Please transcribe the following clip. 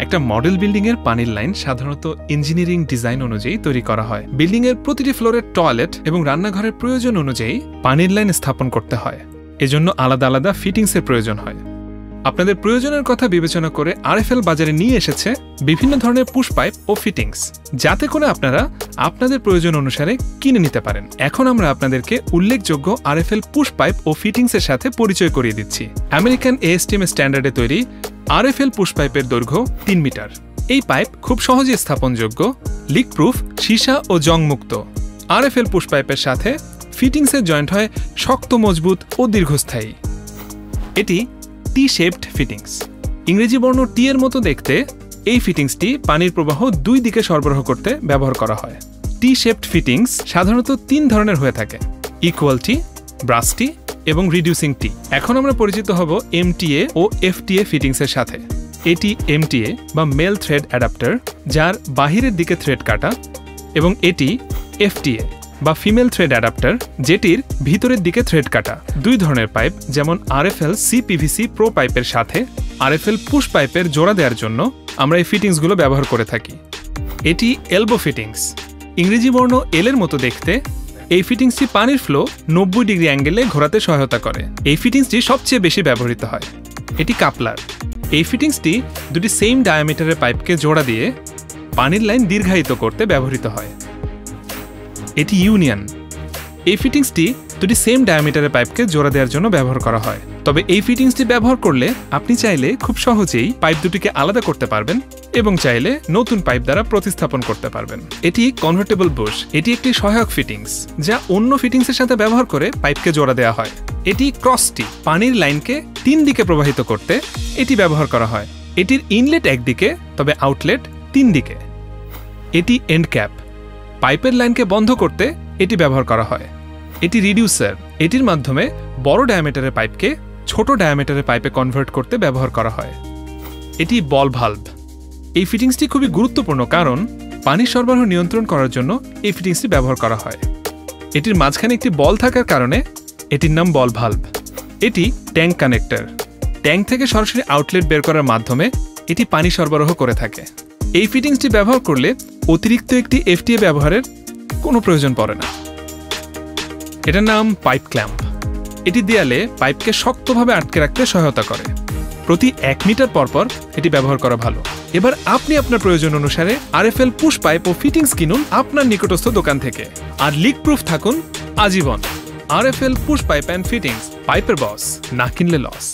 একটা model building এর পানির লাইন সাধারণত ইঞ্জিনিয়ারিং ডিজাইন অনুযায়ী তৈরি করা হয়। বিল্ডিং এর প্রতিটি ফ্লোরের টয়লেট এবং রান্নাঘরের প্রয়োজন অনুযায়ী পানির লাইন স্থাপন করতে হয়। এজন্য আলাদা আলাদা ফিটিংসের প্রয়োজন হয়। আপনাদের প্রয়োজনের কথা বিবেচনা করে আরএফএল বাজারে নিয়ে এসেছে বিভিন্ন ধরনের পুশ পাইপ ও ফিটিংস, যাতে করে আপনারা আপনাদের প্রয়োজন অনুসারে কিনে নিতে পারেন। এখন আমরা আপনাদেরকে উল্লেখযোগ্য আরএফএল পুশ পাইপ ও ফিটিংসের সাথে পরিচয় করিয়ে দিচ্ছি। আমেরিকান এএসটিএম স্ট্যান্ডার্ডে তৈরি আরএফএল পুশ পাইপের দৈর্ঘ্য 3 মিটার। এই পাইপ খুব সহজে স্থাপনযোগ্য, লিক প্রুফ, সীসা ও জংমুক্ত। আরএফএল পুশ পাইপের সাথে ফিটিংসের জয়েন্ট হয় শক্ত, মজবুত ও দীর্ঘস্থায়ী। এটি টি-শেপড ফিটিংস। ইংরেজি বর্ণ টি এর মতো দেখতে এই ফিটিংসটি পানির প্রবাহ 2 দিকে সরবরাহ করতে ব্যবহার করা হয়। টি-শেপড ফিটিংস সাধারণত 3 ধরনের হয়ে থাকে: ইকুয়াল টি, ব্রাশ টি এবং রিডিউসিং টি। এখন আমরা পরিচিত হব এমটিএ ও এফটিএ ফিটিংসের সাথে। এটি এমটিএ বা মেল থ্রেড অ্যাডাপ্টার, যার বাহিরের দিকে থ্রেড কাটা, এবং এটি এফটিএ বা ফিমেল থ্রেড অ্যাডাপ্টার, যেটির ভিতরের দিকে থ্রেড কাটা। 2 ধরনের পাইপ, যেমন আরএফএল সিপিভিসি প্রো পাইপের সাথে আরএফএল পুশ পাইপের জোড়া দেওয়ার জন্য আমরা এই ফিটিংসগুলো ব্যবহার করে থাকি। এটি এলবো ফিটিংস। ইংরেজি বর্ণ এল এর মতো দেখতে এই ফিটিংসটি পানির ফ্লো 90 ডিগ্রি অ্যাঙ্গেলে ঘোরাতে সহায়তা করে। এই ফিটিংসটি সবচেয়ে বেশি ব্যবহৃত হয়। এটি কাপলার। এই ফিটিংসটি 2টি সেম ডায়ামিটারের পাইপকে জোড়া দিয়ে পানির লাইন দীর্ঘায়িত করতে ব্যবহৃত হয়। এটি ইউনিয়ন। এই ফিটিংসটি 2টি সেম ডায়ামিটারের পাইপকে জোড়া দেওয়ার জন্য ব্যবহার করা হয়। তবে এই ফিটিংসটি ব্যবহার করলে আপনি চাইলে খুব সহজেই পাইপ দুটিকে আলাদা করতে পারবেন এবং চাইলে নতুন পাইপ দ্বারা প্রতিস্থাপন করতে পারবেন। এটি কনভার্টেবল বুশ। এটি একটি সহায়ক ফিটিংস যা অন্য ফিটিংসের সাথে ব্যবহার করে পাইপকে জোড়া দেওয়া হয়। এটি ক্রসটি। পানির লাইনকে 3 দিকে প্রবাহিত করতে এটি ব্যবহার করা হয়। এটির ইনলেট একদিকে, তবে আউটলেট 3 দিকে। এটি এন্ড ক্যাপ। পাইপের লাইনকে বন্ধ করতে এটি ব্যবহার করা হয়। এটি রিডিউসার। এটির মাধ্যমে বড় ডায়ামিটারের পাইপকে ছোট ডায়ামিটারের পাইপে কনভার্ট করতে ব্যবহার করা হয়। এটি বল ভালভ। এই ফিটিংসটি খুবই গুরুত্বপূর্ণ, কারণ পানির সরবরাহ নিয়ন্ত্রণ করার জন্য এই ফিটিংসটি ব্যবহার করা হয়। এটির মাঝখানে একটি বল থাকার কারণে এটির নাম বল ভালভ। এটি ট্যাঙ্ক কানেক্টর। ট্যাঙ্ক থেকে সরাসরি আউটলেট বের করার মাধ্যমে এটি পানি সরবরাহ করে থাকে। এই ফিটিংসটি ব্যবহার করলে অতিরিক্ত একটি এফটিএ ব্যবহারের কোনো প্রয়োজন পড়ে না। এটার নাম পাইপ ক্ল্যাম্প। এটি দেয়ালে পাইপকে শক্তভাবে আটকে রাখতে সহায়তা করে। প্রতি 1 মিটার পরপর এটি ব্যবহার করা ভালো। এবার আপনি আপনার প্রয়োজন অনুসারে আরএফএল পুশ পাইপ ও ফিটিংস কিনুন আপনার নিকটস্থ দোকান থেকে, আর লিক প্রুফ থাকুন আজীবন। RFL push pipe and fittings, পাইপের বস, না কিনলে লস।